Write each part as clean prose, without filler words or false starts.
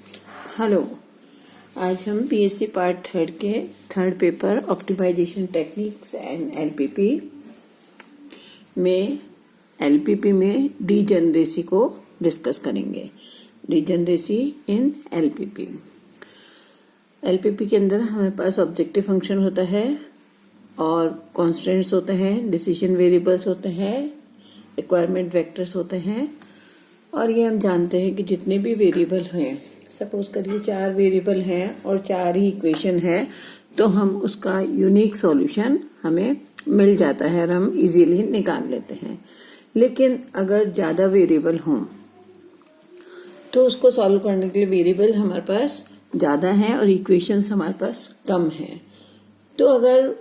Hello, आज हम BSc part third के third paper optimization techniques and LPP में डीजनरेसी को डिस्कस करेंगे। डीजनरेसी इन एलपीपी के अंदर हमारे पास ऑब्जेक्टिव फंक्शन होता है और कॉन्स्टेंट्स होते हैं, डिसीजन वेरिएबल्स होते हैं, रिक्वायरमेंट वेक्टर्स होते हैं। और ये हम जानते हैं कि जितने भी वेरिएबल हैं, सपोज करिए 4 वेरिएबल हैं और 4 ही इक्वेशन है, तो हम उसका यूनिक सॉल्यूशन हमें मिल जाता है और हम इजीली निकाल लेते हैं। लेकिन अगर ज्यादा वेरिएबल हों तो उसको सॉल्व करने के लिए वेरिएबल हमारे पास ज्यादा हैं और इक्वेशंस हमारे पास कम हैं। तो अगर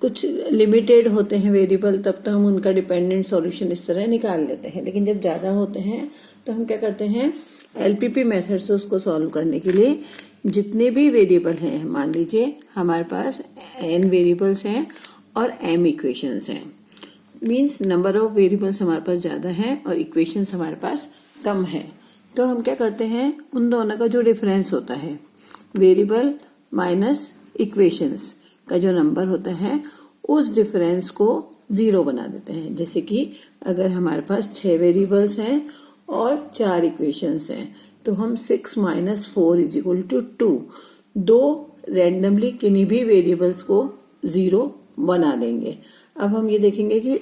कुछ लिमिटेड होते हैं वेरिएबल, तब तो हम उनका डिपेंडेंट सॉल्यूशन इस तरह निकाल लेते हैं। लेकिन जब ज्यादा होते हैं तो हम क्या करते हैं, एलपीपी मेथड से उसको सॉल्व करने के लिए जितने भी वेरिएबल हैं, मान लीजिए हमारे पास n वेरिएबल्स हैं और m इक्वेशंस हैं, मींस नंबर ऑफ वेरिएबल्स हमारे पास ज्यादा है और इक्वेशंस हमारे पास कम है। तो हम क्या करते हैं, उन दोनों का जो डिफरेंस होता है, वेरिएबल माइनस इक्वेशंस का जो नंबर होता है, उस डिफरेंस को 0 बना देते हैं। जैसे कि अगर हमारे पास 6 वेरिएबल्स हैं और 4 इक्वेशंस हैं, तो हम 6 - 4 = 2 दो रैंडमली किन्हीं भी वेरिएबल्स को 0 बना देंगे। अब हम ये देखेंगे कि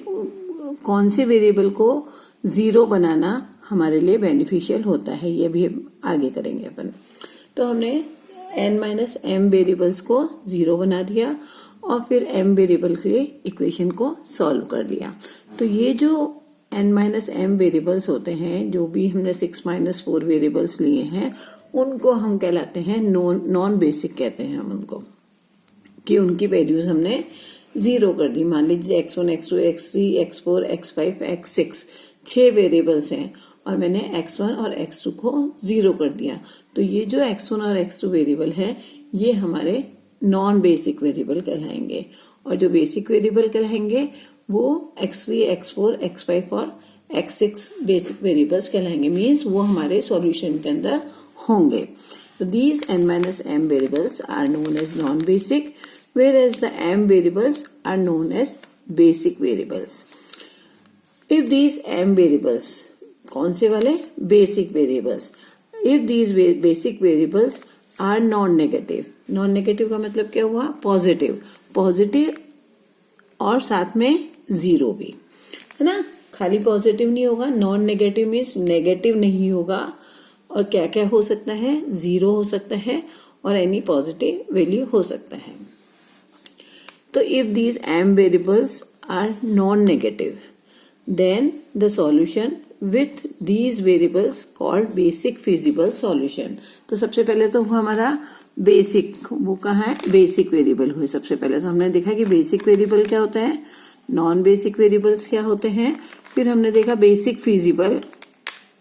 कौन से वेरिएबल को 0 बनाना हमारे लिए बेनिफिशियल होता है, ये भी आगे करेंगे अपन। तो हमने n-m वेरिएबल्स को 0 बना दिया और फिर m वेरिएबल के लिए इक्वेशन को सॉल्व कर दिया। तो ये जो n-m वेरिएबल्स होते हैं, जो भी हमने 6 - 4 वेरिएबल्स लिए हैं, उनको हम कहलाते हैं नॉन बेसिक कहते हैं हम उनको, कि उनकी वैल्यूज हमने 0 कर दी। मान लीजिए x1, x2, x3, x4, x5, x6 6 variables हैं और मैंने x1 और x2 को 0 कर दिया। तो ये जो x1 और x2 वेरिएबल है, ये हमारे नॉन बेसिक वेरिएबल कहलाएंगे। और जो बेसिक वेरिएबल कहलाएंगे वो x3, x4, x5 और x6 बेसिक वेरिएबल्स कहलाएंगे, मींस वो हमारे सॉल्यूशन के अंदर होंगे। तो these n-m variables are known as non basic, whereas the m variables are known as basic variables. If these m variables, कौन से वाले, basic variables, if these basic variables are non-negative, non-negative का मतलब क्या हुआ, पॉजिटिव और साथ में 0 भी है ना, खाली पॉजिटिव नहीं होगा, नॉन नेगेटिव मीन्स नेगेटिव नहीं होगा। और क्या क्या हो सकता है, 0 हो सकता है और एनी पॉजिटिव वैल्यू हो सकता है। तो if these m variables are non negative, then the solution with these variables called basic feasible solution. तो सबसे पहले तो हमारा बेसिक, वो कहाँ है, बेसिक वेरिएबल हुए। सबसे पहले तो हमने देखा कि बेसिक वेरिएबल क्या होता है, नॉन बेसिक वेरिएबल्स क्या होते हैं, फिर हमने देखा बेसिक फिजिबल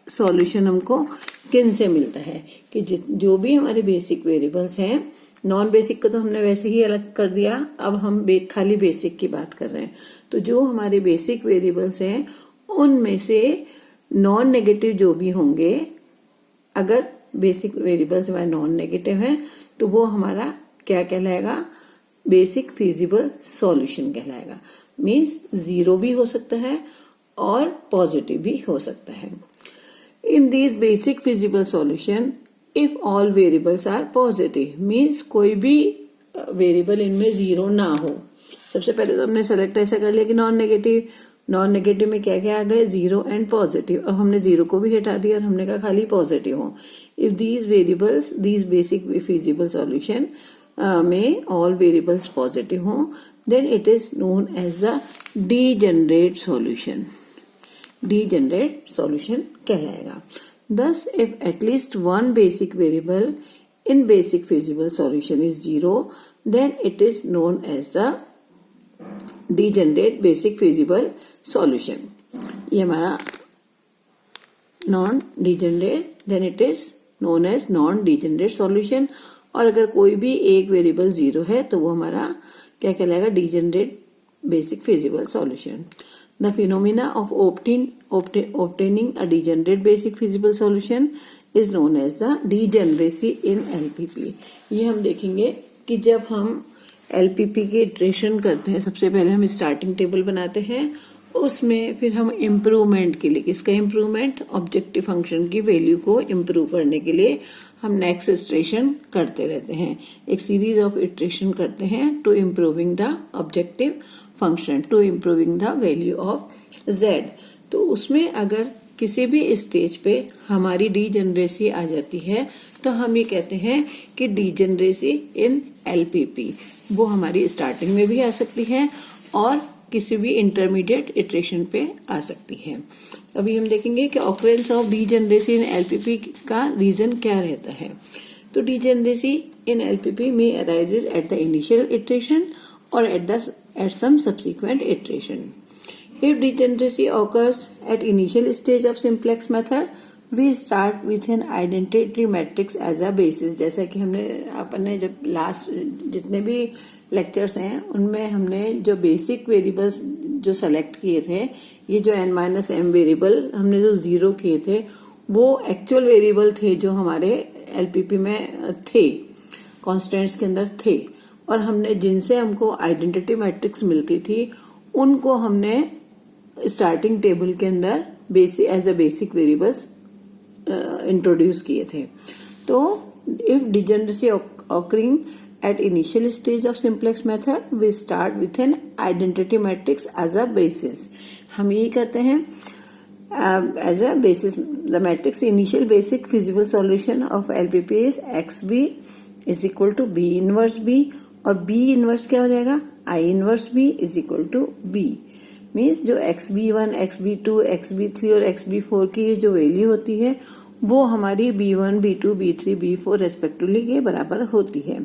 सॉल्यूशन हमको किन से मिलता है, कि जो भी हमारे बेसिक वेरिएबल्स हैं, नॉन बेसिक को तो हमने वैसे ही अलग कर दिया, अब हम खाली बेसिक की बात कर रहे हैं। तो जो हमारे बेसिक वेरिएबल्स हैं, उनमें से नॉन नेगेटिव जो भी होंगे, अगर बेसिक वेरिएबल्स हमारे नॉन नेगेटिव हैं, तो वो हमारा क्या कहलाएगा, बेसिक फिजिबल सॉल्यूशन कहलाएगा। मींस 0 भी हो सकता है और पॉजिटिव भी हो सकता है। In this basic feasible solution, if all variables are positive, means कोई भी वेरिएबल इनमें 0 ना हो। सबसे पहले तो हमने सेलेक्ट ऐसा कर लिया कि नॉन नेगेटिव में क्या क्या आ गए, 0 एंड पॉजिटिव। अब हमने 0 को भी हटा दिया और हमने कहा खाली पॉजिटिव हो। If these variables, these basic feasible solution में ऑल वेरिएबल्स पॉजिटिव हो, then it is known as the degenerate solution. Degenerate solution कहलाएगा। Thus, if at least one basic variable in basic feasible solution is 0, then it is known as the degenerate basic feasible solution. ये हमारा non degenerate, then it is known as non degenerate solution. और अगर कोई भी एक variable 0 है तो वो हमारा क्या कहलाएगा, degenerate basic feasible solution. The phenomena of obtaining a degenerate basic feasible solution is known as the degeneracy in LPP. ये हम देखेंगे कि जब हम एलपीपी की इटरेशन करते हैं, सबसे पहले हम स्टार्टिंग टेबल बनाते हैं, उसमें फिर हम इम्प्रूवमेंट के लिए, किसका इम्प्रूवमेंट, ऑब्जेक्टिव फंक्शन की वैल्यू को इम्प्रूव करने के लिए हम नेक्स्ट इटरेशन करते रहते हैं, एक सीरीज ऑफ इटरेशन करते हैं to improving the objective function, to improving the value of Z. तो उसमें अगर किसी भी स्टेज पे हमारी डीजेनरेसी आ जाती है तो हम ये कहते हैं कि डीजेनरेसी इन एलपीपी। वो हमारी स्टार्टिंग में भी आ सकती है और किसी भी इंटरमीडिएट इटरेशन पे आ सकती है। अभी हम देखेंगे कि occurrence of degeneracy in LPP का रीजन क्या रहता है। तो डीजेनरेसी इन एलपीपी में arises at the initial iteration और at some subsequent iteration. If degeneracy occurs at initial stage of simplex method, we start with an identity matrix as a basis। जैसा कि अपने जब लास्ट जितने भी lectures हैं उनमें हमने जो बेसिक वेरिएबल्स जो सेलेक्ट किए थे, ये जो n-m वेरिएबल हमने जो 0 किए थे वो एक्चुअल वेरिएबल थे जो हमारे एलपीपी में थे, कॉन्स्टेंट्स के अंदर थे, और हमने जिनसे हमको आइडेंटिटी मैट्रिक्स मिलती थी उनको हमने स्टार्टिंग टेबल के अंदर as a basic variables introduce किए थे। तो if degeneracy occurring at initial stage of simplex method we start with an identity matrix as a basis. हम यही करते हैं as a basis. The matrix initial basic feasible solution of LPP is X B is equal to B inverse B, और B inverse क्या हो जाएगा, I inverse B is equal to B. Means जो XB1, XB2, XB3 और XB4 की जो value होती है वो हमारी B1, B2, B3, B4 respectively के बराबर होती है।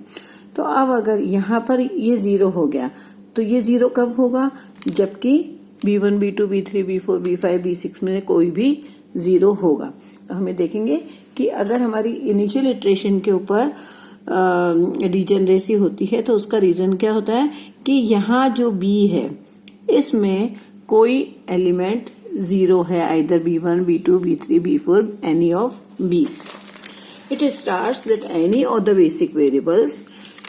तो अब अगर यहाँ पर ये 0 हो गया तो ये 0 कब होगा, जबकि B1, B2, B3, B4, B5, B6 में कोई भी 0 होगा। तो हमें देखेंगे कि अगर हमारी इनिशियल इटरेशन के ऊपर डिजेनरेसी होती है तो उसका रीजन क्या होता है कि यहाँ जो B है इसमें कोई एलिमेंट 0 है, either B1, B2, B3, B4, any of B's. It starts that any of the basic variables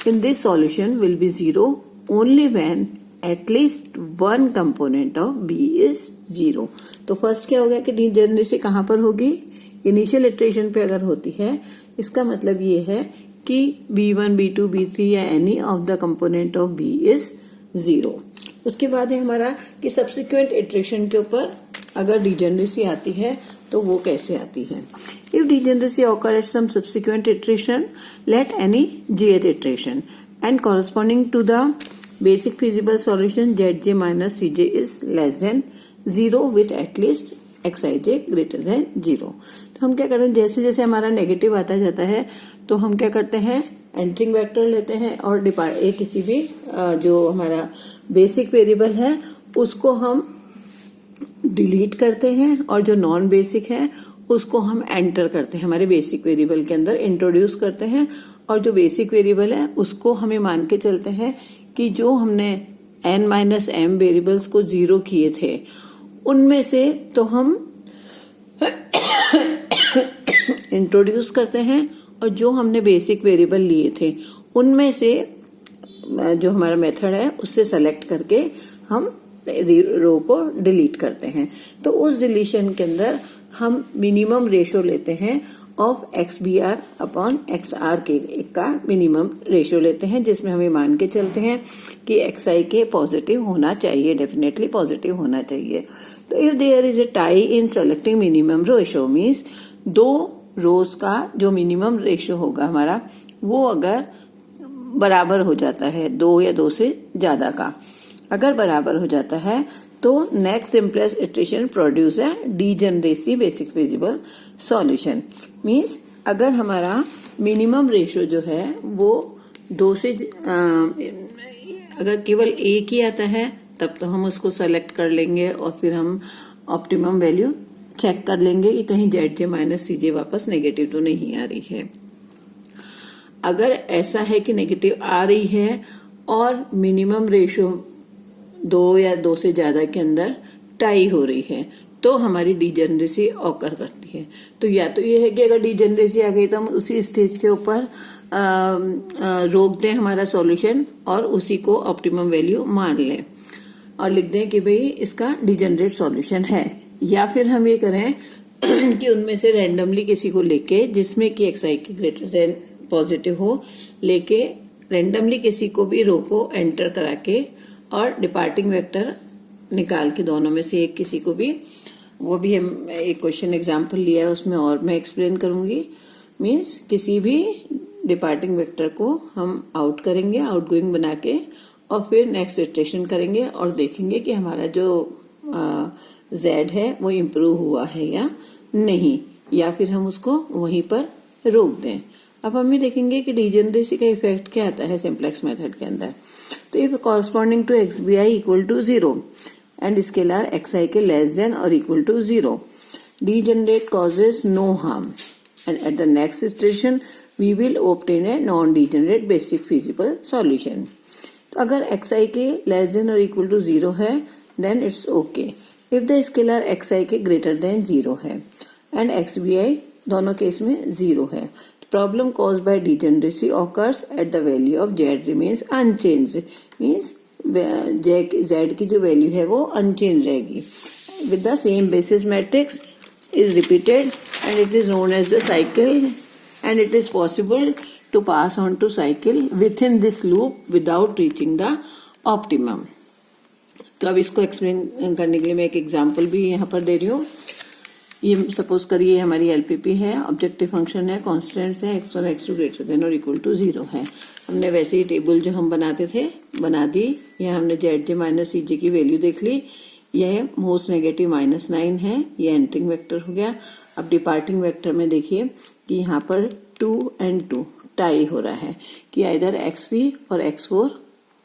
in this solution will be 0 only when at least one component of B is 0. तो first क्या हो गया कि degeneracy कहाँ पर होगी, initial iteration पे अगर होती है, इसका मतलब ये है कि B1, B2, B3 या any of the component of B is 0। उसके बाद है हमारा कि सब्सिक्वेंट इटरेशन के ऊपर अगर डिजेनरेसी आती है तो वो कैसे आती है। If degeneracy occur at some subsequent iteration let any jth iteration and corresponding to the basic feasible solution zj minus cj is less than 0 with at least xij greater than 0। तो हम क्या करते हैं, जैसे जैसे हमारा नेगेटिव आता जाता है तो हम क्या करते हैं, एंटरिंग वेक्टर लेते हैं और किसी भी जो हमारा बेसिक वेरिएबल है उसको हम डिलीट करते हैं और जो नॉन बेसिक है उसको हम एंटर करते हैं, हमारे बेसिक वेरिएबल के अंदर इंट्रोड्यूस करते हैं। और जो बेसिक वेरिएबल है उसको हमें मान के चलते हैं कि जो हमने n-m वेरिएबल्स को 0 किए थे उनमें से तो हम इंट्रोड्यूस करते हैं, और जो हमने बेसिक वेरिएबल लिए थे उनमें से जो हमारा मेथड है उससे सेलेक्ट करके हम रो को डिलीट करते हैं। तो उस डिलीशन के अंदर हम मिनिमम रेशियो लेते हैं ऑफ XBR अपॉन XR के का मिनिमम रेशियो लेते हैं, जिसमें हमें मान के चलते हैं कि XI के पॉजिटिव होना चाहिए, डेफिनेटली पॉजिटिव होना चाहिए। तो if there is a tie in selecting minimum ratio means दो रोज का जो मिनिमम रेशियो होगा हमारा वो अगर बराबर हो जाता है, 2 या 2 से ज्यादा का अगर बराबर हो जाता है तो नेक्स्ट सिंपलेस्ट इटरेशन प्रोड्यूस है degeneracy basic feasible solution. Means अगर हमारा मिनिमम रेशियो जो है वो 2 से अगर केवल एक ही आता है तब तो हम उसको सेलेक्ट कर लेंगे और फिर हम ऑप्टिमम वैल्यू चेक कर लेंगे कि कहीं zj माइनस cj वापस नेगेटिव तो नहीं आ रही है। अगर ऐसा है कि नेगेटिव आ रही है और मिनिमम रेशियो 2 या 2 से ज्यादा के अंदर टाई हो रही है तो हमारी डीजेनरेसी ऑकर करती है। तो या तो ये है कि अगर डीजेनरेसी आ गई तो हम उसी स्टेज के ऊपर रोक दें हमारा सॉल्यूशन और उसी को ऑप्टिमम वैल्यू मान लें और लिख दें कि भाई इसका डीजेनरेट सॉल्यूशन है। या फिर हम ये करें कि उनमें से रैंडमली किसी को लेके जिसमें कि एक्स आई के ग्रेटर देन पॉजिटिव हो, लेके रैंडमली किसी को भी रो को एंटर करा के और डिपार्टिंग वेक्टर निकाल के दोनों में से एक किसी को भी, वो भी हम एक क्वेश्चन एग्जाम्पल लिया है उसमें और मैं एक्सप्लेन करूंगी। मीन्स किसी भी डिपार्टिंग वेक्टर को हम आउट करेंगे, आउटगोइंग बना के, और फिर नेक्स्ट इटरेशन करेंगे और देखेंगे कि हमारा जो z है वो इम्प्रूव हुआ है या नहीं, या फिर हम उसको वहीं पर रोक दें। अब हम ये देखेंगे कि डीजेनरेसी का इफेक्ट क्या आता है सिंप्लेक्स मेथड के अंदर। तो if corresponding to x b i equal to 0 and scalar x i के लेस देन और equal to 0, degenerate causes no harm and at the next iteration we will obtain a non-degenerate basic feasible solution. तो अगर x i के less than और equal to 0 है then it's okay. If the scalar x i के greater than 0 है and x b आई दोनों case में 0 है, problem cause by degeneracy occurs at the value of Z remains unchanged. Means Z की जो value है वो अनचेंज रहेगी with the same basis matrix is repeated and it is known as the cycle and it is possible to pass on to cycle within this loop without reaching the optimum. तो अब इसको explain करने के लिए मैं एक example भी यहाँ पर दे रही हूँ। ये सपोज करिए हमारी एलपीपी है, ऑब्जेक्टिव फंक्शन है, कॉन्स्टेंट्स है, x1 x2 ग्रेटर देन और इक्वल टू 0 है। हमने वैसे ही टेबल जो हम बनाते थे बना दी। यहाँ हमने जेड जे माइनस सी जे की वैल्यू देख ली। यह मोस्ट नेगेटिव -9 है, ये एंटरिंग वेक्टर हो गया। अब डिपार्टिंग वेक्टर में देखिए कि यहाँ पर 2 and 2 टाई हो रहा है कि इधर x3 और x4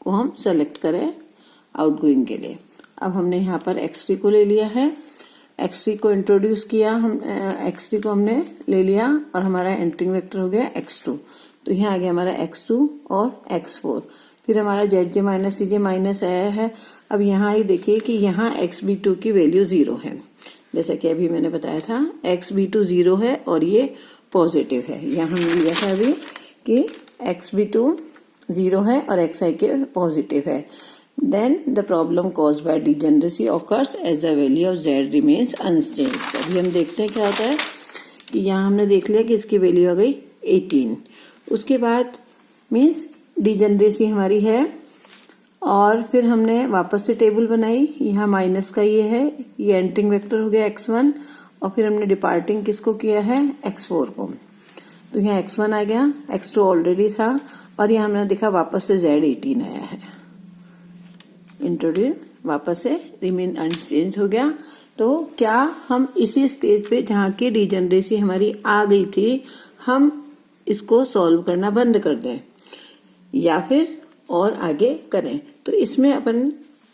को हम सेलेक्ट करें आउटगोइंग के लिए। अब हमने यहाँ पर x3 को ले लिया है, x3 को इंट्रोड्यूस किया, हम x3 को हमने ले लिया और हमारा एंटरिंग वेक्टर हो गया x2। तो यहाँ आ गया हमारा x2 और x4। फिर हमारा जेड जे माइनस सी जे माइनस आया है। अब यहाँ ही देखिए कि यहाँ xb2 की वैल्यू 0 है, जैसा कि अभी मैंने बताया था xb2 0 है और ये पॉजिटिव है। यहाँ हमने लिया था अभी कि xb2 0 है और xi के पॉजिटिव है। Then the problem cause by degeneracy occurs as the value of z remains unchanged. अभी हम देखते हैं क्या होता है कि यहाँ हमने देख लिया कि इसकी वैल्यू आ गई 18। उसके बाद मीन्स डीजेनरेसी हमारी है और फिर हमने वापस से टेबल बनाई। यहाँ माइनस का ये है, ये एंटरिंग वेक्टर हो गया x1 और फिर हमने डिपार्टिंग किसको किया है x4 को। तो यहाँ x1 आ गया, x2 ऑलरेडी था और यहाँ हमने देखा वापस से z18 आया है, इंट्रोड्यूस वापस से रिमेन अनचेंज हो गया। तो क्या हम इसी स्टेज पे जहाँ की डीजेनरेसी हमारी आ गई थी हम इसको सॉल्व करना बंद कर दें या फिर और आगे करें? तो इसमें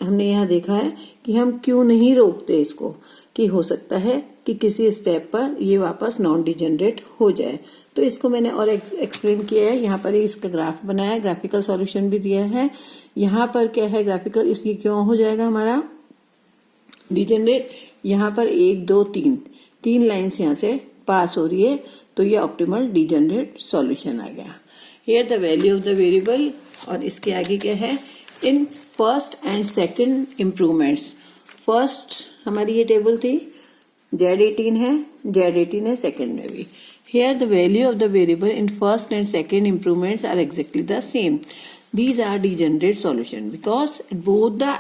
हमने यहाँ देखा है कि हम क्यों नहीं रोकते इसको, कि हो सकता है कि किसी स्टेप पर ये वापस नॉन डिजेनरेट हो जाए। तो इसको मैंने और एक्सप्लेन किया है। यहाँ पर इसका ग्राफ बनाया है, ग्राफिकल सॉल्यूशन भी दिया है। यहाँ पर क्या है ग्राफिकल, इसलिए क्यों हो जाएगा हमारा डिजेनरेट। यहाँ पर 1 2 3 लाइन्स यहाँ से पास हो रही है, तो ये ऑप्टिमल डिजेनरेट सॉल्यूशन आ गया। Here the value of the variable, और इसके आगे क्या है, in first and second improvements. First हमारी ये टेबल थी, Z18 है सेकंड में भी। Here the value of the variable in first and second improvements are exactly the same. These are degenerate solution because both the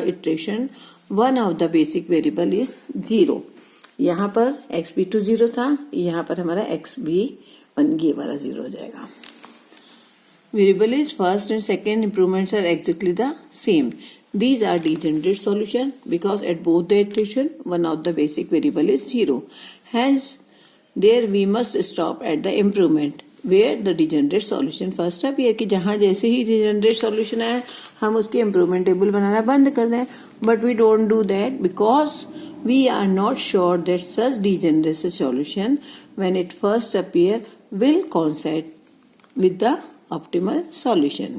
iteration one of the basic variable is 0। यहाँ पर xb2 0 था, यहाँ पर हमारा xb1 ये वाला 0 हो जाएगा। Variable is first and second improvements are exactly the same. These are degenerate solution because at both the iteration one of the basic variable is 0. Hence, there we must stop at the improvement where the degenerate solution first appear कि जहाँ जैसे ही degenerate solution आए हम उसकी improvement table बनाना बंद कर दें। But we don't do that because we are not sure that such degenerate solution when it first appear will coincide with the optimal solution.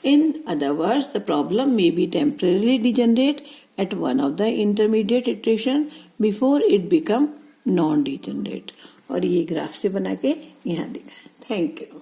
In other words, the problem may be temporarily degenerate at one of the intermediate iteration before it become non-degenerate. और ये graph से बना के यहाँ दिखा है. Thank you.